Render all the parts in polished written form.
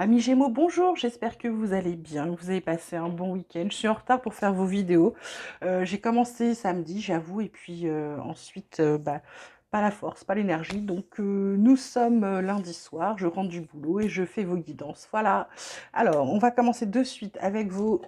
Amis Gémeaux, bonjour, j'espère que vous allez bien, que vous avez passé un bon week-end. Je suis en retard pour faire vos vidéos. J'ai commencé samedi, j'avoue, et puis ensuite, pas la force, pas l'énergie. Donc, nous sommes lundi soir, je rentre du boulot et je fais vos guidances. Voilà. Alors, on va commencer de suite avec vos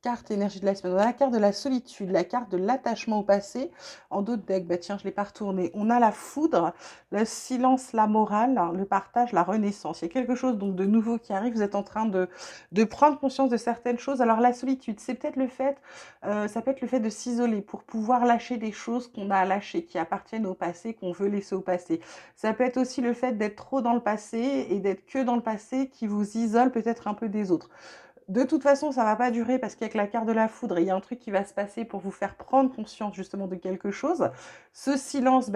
carte énergie de la semaine. On a la carte de la solitude, la carte de l'attachement au passé. En d'autres decks, bah tiens, je ne l'ai pas retourné. On a la foudre, le silence, la morale, le partage, la renaissance. Il y a quelque chose donc de nouveau qui arrive. Vous êtes en train de prendre conscience de certaines choses. Alors la solitude, c'est peut-être le fait, ça peut être le fait de s'isoler pour pouvoir lâcher des choses qu'on a à lâcher, qui appartiennent au passé, qu'on veut laisser au passé. Ça peut être aussi le fait d'être trop dans le passé et d'être que dans le passé qui vous isole peut-être un peu des autres. De toute façon, ça va pas durer parce qu'avec la carte de la foudre, il y a un truc qui va se passer pour vous faire prendre conscience justement de quelque chose. Ce silence,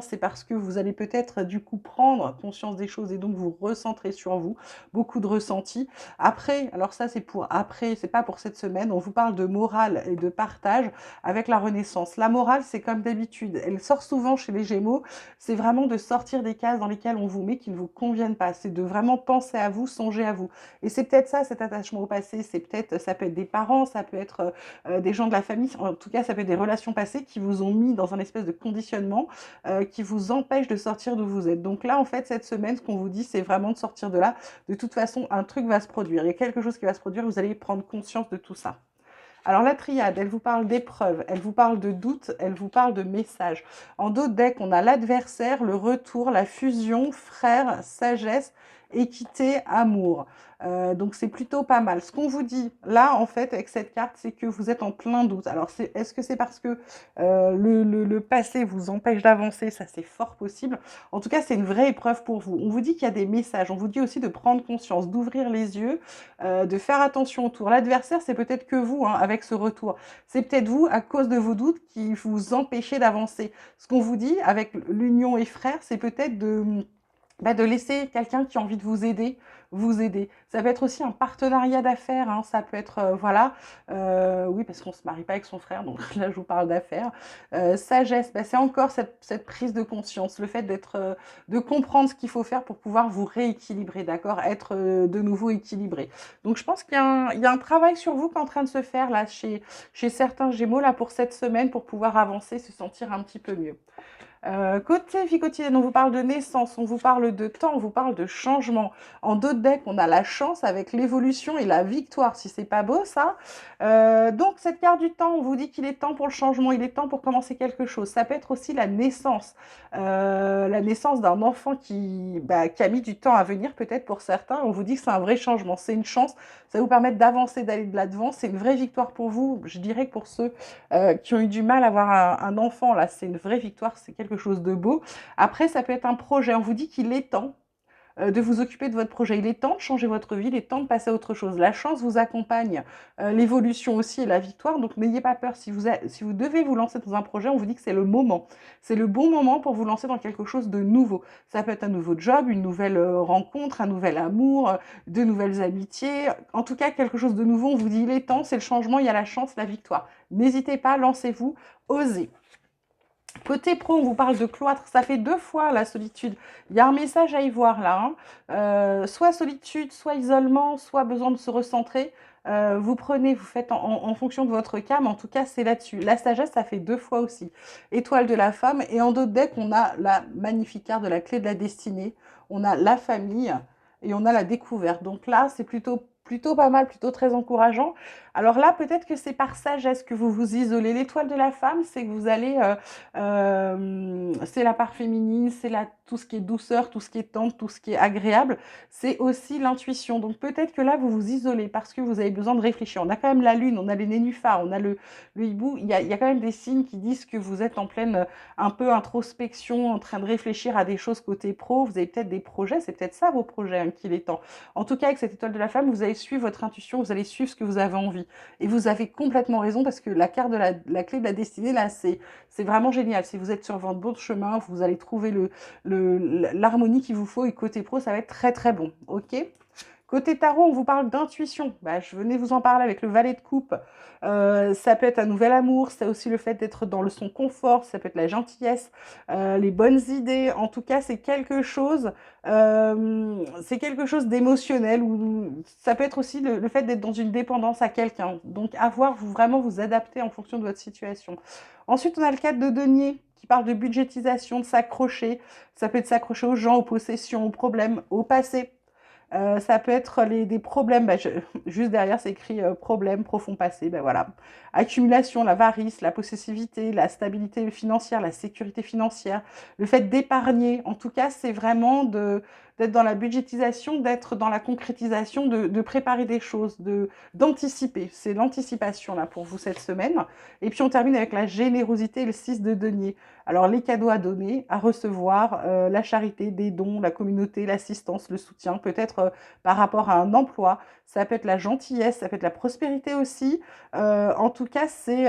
c'est parce que vous allez peut-être du coup prendre conscience des choses et donc vous recentrer sur vous. Beaucoup de ressentis. Après, alors ça c'est pour après, c'est pas pour cette semaine. On vous parle de morale et de partage avec la Renaissance. La morale, c'est comme d'habitude. Elle sort souvent chez les Gémeaux. C'est vraiment de sortir des cases dans lesquelles on vous met qui ne vous conviennent pas. C'est de vraiment penser à vous, songer à vous. Et c'est peut-être ça, cet attachement au passé, c'est peut-être, ça peut être des parents, ça peut être des gens de la famille, en tout cas ça peut être des relations passées qui vous ont mis dans un espèce de conditionnement qui vous empêche de sortir d'où vous êtes. Donc là, en fait, cette semaine, ce qu'on vous dit, c'est vraiment de sortir de là. De toute façon, un truc va se produire. Il y a quelque chose qui va se produire, vous allez prendre conscience de tout ça. Alors la triade, elle vous parle d'épreuves, elle vous parle de doutes, elle vous parle de messages. En d'autres decks, on a l'adversaire, le retour, la fusion, frère, sagesse, équité, amour. Donc c'est plutôt pas mal. Ce qu'on vous dit là, en fait, avec cette carte, c'est que vous êtes en plein doute. Alors est-ce que c'est parce que le passé vous empêche d'avancer? Ça, c'est fort possible. En tout cas, c'est une vraie épreuve pour vous. On vous dit qu'il y a des messages. On vous dit aussi de prendre conscience, d'ouvrir les yeux, de faire attention autour. L'adversaire, c'est peut-être que vous, hein, avec ce retour. C'est peut-être vous, à cause de vos doutes, qui vous empêchez d'avancer. Ce qu'on vous dit avec l'union et frères, c'est peut-être de laisser quelqu'un qui a envie de vous aider. Ça peut être aussi un partenariat d'affaires, hein, ça peut être, voilà, oui, parce qu'on ne se marie pas avec son frère, donc là, je vous parle d'affaires. Sagesse, c'est encore cette prise de conscience, le fait de comprendre ce qu'il faut faire pour pouvoir vous rééquilibrer, d'accord, être de nouveau équilibré. Donc, je pense qu'il y a un travail sur vous qui est en train de se faire, là, chez certains Gémeaux, là, pour cette semaine, pour pouvoir avancer, se sentir un petit peu mieux. Côté vie quotidienne, on vous parle de naissance, on vous parle de temps, on vous parle de changement. En d'autres decks, on a la chance avec l'évolution et la victoire, si c'est pas beau ça. Donc cette carte du temps, on vous dit qu'il est temps pour le changement, il est temps pour commencer quelque chose. Ça peut être aussi la naissance d'un enfant qui a mis du temps à venir peut-être pour certains. On vous dit que c'est un vrai changement, c'est une chance, ça va vous permettre d'avancer, d'aller de l'avant, c'est une vraie victoire pour vous. Je dirais que pour ceux qui ont eu du mal à avoir un enfant, là, c'est une vraie victoire, c'est quelque chose de beau. Après, ça peut être un projet. On vous dit qu'il est temps de vous occuper de votre projet. Il est temps de changer votre vie, il est temps de passer à autre chose. La chance vous accompagne, l'évolution aussi et la victoire. Donc n'ayez pas peur. Si vous devez vous lancer dans un projet, on vous dit que c'est le moment. C'est le bon moment pour vous lancer dans quelque chose de nouveau. Ça peut être un nouveau job, une nouvelle rencontre, un nouvel amour, de nouvelles amitiés. En tout cas, quelque chose de nouveau. On vous dit il est temps, c'est le changement, il y a la chance, la victoire. N'hésitez pas, lancez-vous, osez. Côté pro, on vous parle de cloître, ça fait 2 fois la solitude. Il y a un message à y voir là, hein. Soit solitude, soit isolement, soit besoin de se recentrer. Vous prenez, vous faites en fonction de votre cas, mais en tout cas, c'est là-dessus. La sagesse, ça fait 2 fois aussi. Étoile de la femme. Et en d'autres decks, on a la magnifique carte de la clé de la destinée. On a la famille et on a la découverte. Donc là, c'est plutôt pas mal, plutôt très encourageant. Alors là, peut-être que c'est par sagesse que vous vous isolez. L'étoile de la femme, c'est que vous allez c'est la part féminine, tout ce qui est douceur, tout ce qui est tendre, tout ce qui est agréable. C'est aussi l'intuition. Donc peut-être que là, vous vous isolez parce que vous avez besoin de réfléchir. On a quand même la lune, on a les nénuphars, on a le hibou. Il y a quand même des signes qui disent que vous êtes en pleine un peu introspection, en train de réfléchir à des choses côté pro. Vous avez peut-être des projets, c'est peut-être ça vos projets hein, qu'il est temps. En tout cas, avec cette étoile de la femme, vous allez suivre votre intuition, vous allez suivre ce que vous avez envie. Et vous avez complètement raison parce que la carte de la clé de la destinée, là, c'est vraiment génial. Si vous êtes sur votre bon chemin, vous allez trouver l'harmonie qu'il vous faut et côté pro, ça va être très très bon. Ok. Côté tarot, on vous parle d'intuition. Bah, je venais vous en parler avec le valet de coupe. Ça peut être un nouvel amour, c'est aussi le fait d'être dans son confort, ça peut être la gentillesse, les bonnes idées. En tout cas, c'est quelque chose d'émotionnel ou ça peut être aussi le fait d'être dans une dépendance à quelqu'un. Donc, vous vraiment vous adapter en fonction de votre situation. Ensuite, on a le cadre de denier qui parle de budgétisation, de s'accrocher. Ça peut être s'accrocher aux gens, aux possessions, aux problèmes, au passé. Ça peut être des problèmes, juste derrière c'est écrit problème, profond passé, ben voilà. Accumulation, l'avarice, la possessivité, la stabilité financière, la sécurité financière, le fait d'épargner, en tout cas c'est vraiment d'être dans la budgétisation, d'être dans la concrétisation, de préparer des choses, d'anticiper. C'est l'anticipation là pour vous cette semaine. Et puis on termine avec la générosité et le 6 de denier. Alors les cadeaux à donner, à recevoir, la charité, des dons, la communauté, l'assistance, le soutien, peut-être par rapport à un emploi, ça peut être la gentillesse, ça peut être la prospérité aussi. En tout cas, c'est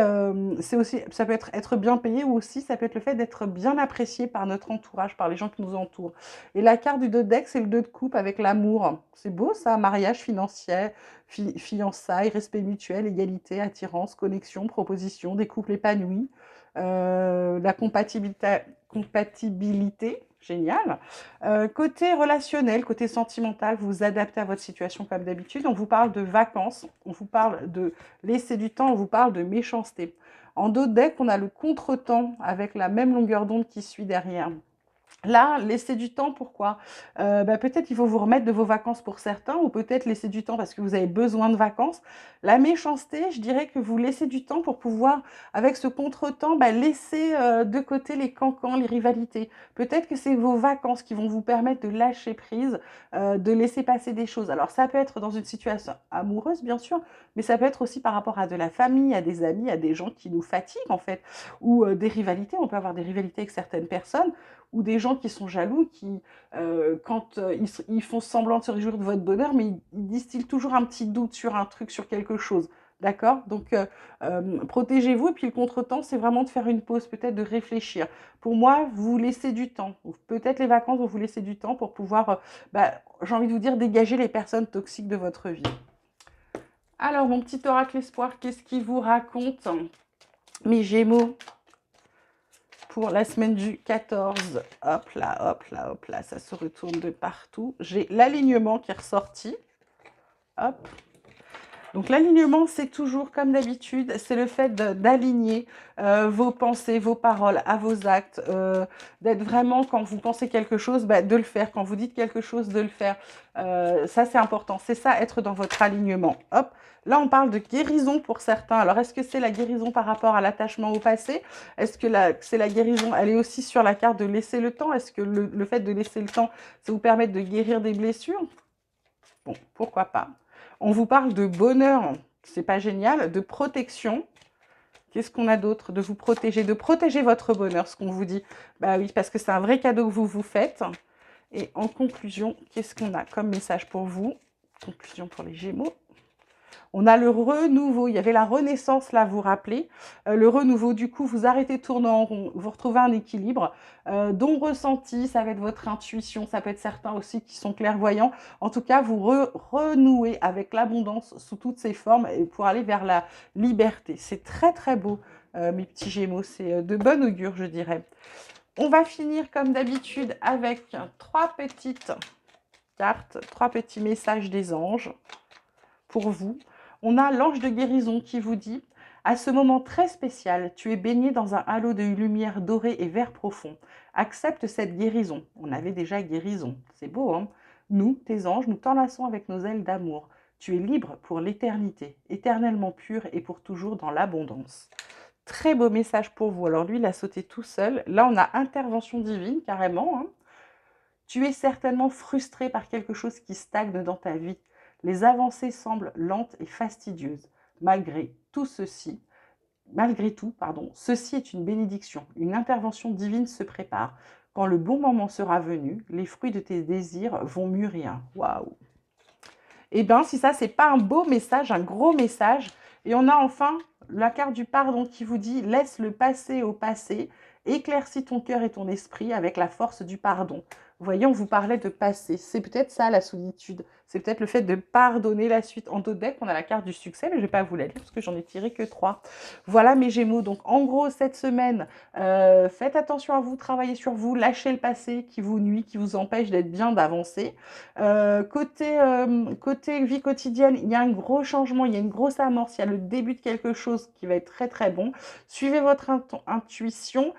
aussi, ça peut être bien payé ou aussi ça peut être le fait d'être bien apprécié par notre entourage, par les gens qui nous entourent. Et la carte du 2 de deck, c'est le 2 de coupe avec l'amour. C'est beau ça, mariage financier, fiançailles, respect mutuel, égalité, attirance, connexion, proposition, des couples épanouis. La compatibilité, génial. Côté relationnel, côté sentimental, vous vous adaptez à votre situation comme d'habitude. On vous parle de vacances, on vous parle de laisser du temps, on vous parle de méchanceté. En dos de deck, on a le contretemps avec la même longueur d'onde qui suit derrière. Là, laissez du temps, pourquoi? Peut-être il faut vous remettre de vos vacances pour certains, ou peut-être laisser du temps parce que vous avez besoin de vacances. La méchanceté, je dirais que vous laissez du temps pour pouvoir, avec ce contretemps, laisser de côté les cancans, les rivalités. Peut-être que c'est vos vacances qui vont vous permettre de lâcher prise, de laisser passer des choses. Alors ça peut être dans une situation amoureuse, bien sûr, mais ça peut être aussi par rapport à de la famille, à des amis, à des gens qui nous fatiguent en fait, ou des rivalités. On peut avoir des rivalités avec certaines personnes ou des gens qui sont jaloux, qui, quand ils font semblant de se réjouir de votre bonheur, mais ils distillent toujours un petit doute sur un truc, sur quelque chose. D'accord? Donc, protégez-vous. Et puis, le contretemps, c'est vraiment de faire une pause, peut-être de réfléchir. Pour moi, vous laissez du temps. Peut-être les vacances vont vous laisser du temps pour pouvoir, j'ai envie de vous dire, dégager les personnes toxiques de votre vie. Alors, mon petit oracle espoir, qu'est-ce qu'il vous raconte, mes Gémeaux, pour la semaine du 14, hop là, hop là, hop là, ça se retourne de partout. J'ai l'alignement qui est ressorti. Hop. Donc l'alignement, c'est toujours comme d'habitude, c'est le fait d'aligner vos pensées, vos paroles à vos actes, d'être vraiment, quand vous pensez quelque chose, de le faire. Quand vous dites quelque chose, de le faire. Ça, c'est important. C'est ça, être dans votre alignement. Hop. Là, on parle de guérison pour certains. Alors, est-ce que c'est la guérison par rapport à l'attachement au passé? Est-ce que c'est la guérison, elle est aussi sur la carte de laisser le temps? Est-ce que le fait de laisser le temps, ça vous permet de guérir des blessures? Bon, pourquoi pas. On vous parle de bonheur, c'est pas génial, de protection. Qu'est-ce qu'on a d'autre? De vous protéger, de protéger votre bonheur, ce qu'on vous dit. Bah oui, parce que c'est un vrai cadeau que vous vous faites. Et en conclusion, qu'est-ce qu'on a comme message pour vous? Conclusion pour les Gémeaux. On a le renouveau, il y avait la renaissance là, vous vous rappelez. Le renouveau, du coup, vous arrêtez de tourner en rond, vous retrouvez un équilibre. Don ressenti, ça va être votre intuition, ça peut être certains aussi qui sont clairvoyants. En tout cas, vous renouez avec l'abondance sous toutes ses formes et pour aller vers la liberté. C'est très très beau, mes petits Gémeaux, c'est de bon augure, je dirais. On va finir comme d'habitude avec 3 petites cartes, 3 petits messages des anges pour vous. On a l'ange de guérison qui vous dit « À ce moment très spécial, tu es baigné dans un halo de lumière dorée et vert profond. Accepte cette guérison. » On avait déjà guérison. C'est beau, hein? Nous, tes anges, nous t'enlaçons avec nos ailes d'amour. Tu es libre pour l'éternité, éternellement pur et pour toujours dans l'abondance. Très beau message pour vous. Alors lui, il a sauté tout seul. Là, on a intervention divine, carrément, hein. Tu es certainement frustré par quelque chose qui stagne dans ta vie. Les avancées semblent lentes et fastidieuses. Malgré tout, ceci est une bénédiction. Une intervention divine se prépare. Quand le bon moment sera venu, les fruits de tes désirs vont mûrir. Waouh! Eh bien, si ça, c'est pas un beau message, un gros message. Et on a enfin la carte du pardon qui vous dit « Laisse le passé au passé, éclaircis ton cœur et ton esprit avec la force du pardon. » Vous voyez, on vous parlait de passé. C'est peut-être ça, la solitude. c'est peut-être le fait de pardonner la suite. En dos de deck, on a la carte du succès, mais je ne vais pas vous la lire parce que j'en ai tiré que 3. Voilà mes Gémeaux. Donc en gros, cette semaine, faites attention à vous, travaillez sur vous, lâchez le passé qui vous nuit, qui vous empêche d'être bien, d'avancer. Côté vie quotidienne, il y a un gros changement, il y a une grosse amorce, il y a le début de quelque chose qui va être très très bon. Suivez votre intuition.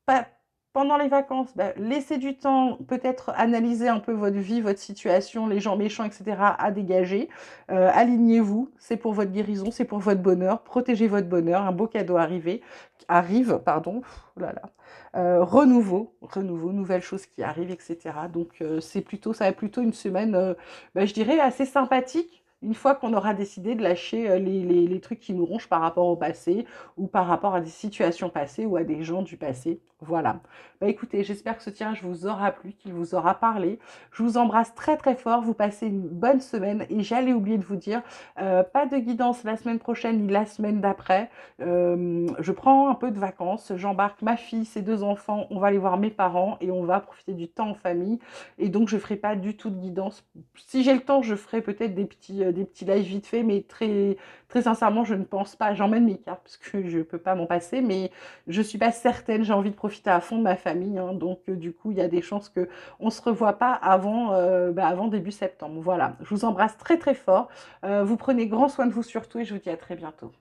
Pas, pendant les vacances, bah, laissez du temps, peut-être analyser un peu votre vie, votre situation, les gens méchants, etc. à dégager. Alignez-vous, c'est pour votre guérison, c'est pour votre bonheur. Protégez votre bonheur, un beau cadeau arrive, pardon. Oh là là. Renouveau, nouvelles choses qui arrivent, etc. Donc ça va être plutôt une semaine, bah, je dirais, assez sympathique. Une fois qu'on aura décidé de lâcher les trucs qui nous rongent par rapport au passé ou par rapport à des situations passées ou à des gens du passé. Voilà. Bah écoutez, j'espère que ce tirage vous aura plu, qu'il vous aura parlé. Je vous embrasse très très fort. Vous passez une bonne semaine. Et j'allais oublier de vous dire, pas de guidance la semaine prochaine ni la semaine d'après. Je prends un peu de vacances. J'embarque ma fille, ses 2 enfants. On va aller voir mes parents et on va profiter du temps en famille. Et donc, je ne ferai pas du tout de guidance. Si j'ai le temps, je ferai peut-être des petits lives vite fait, mais très, très sincèrement, je ne pense pas. J'emmène mes cartes parce que je ne peux pas m'en passer, mais je ne suis pas certaine. J'ai envie de profiter à fond de ma famille. Hein, donc, du coup, il y a des chances qu'on ne se revoie pas avant début septembre. Voilà. Je vous embrasse très, très fort. Vous prenez grand soin de vous surtout et je vous dis à très bientôt.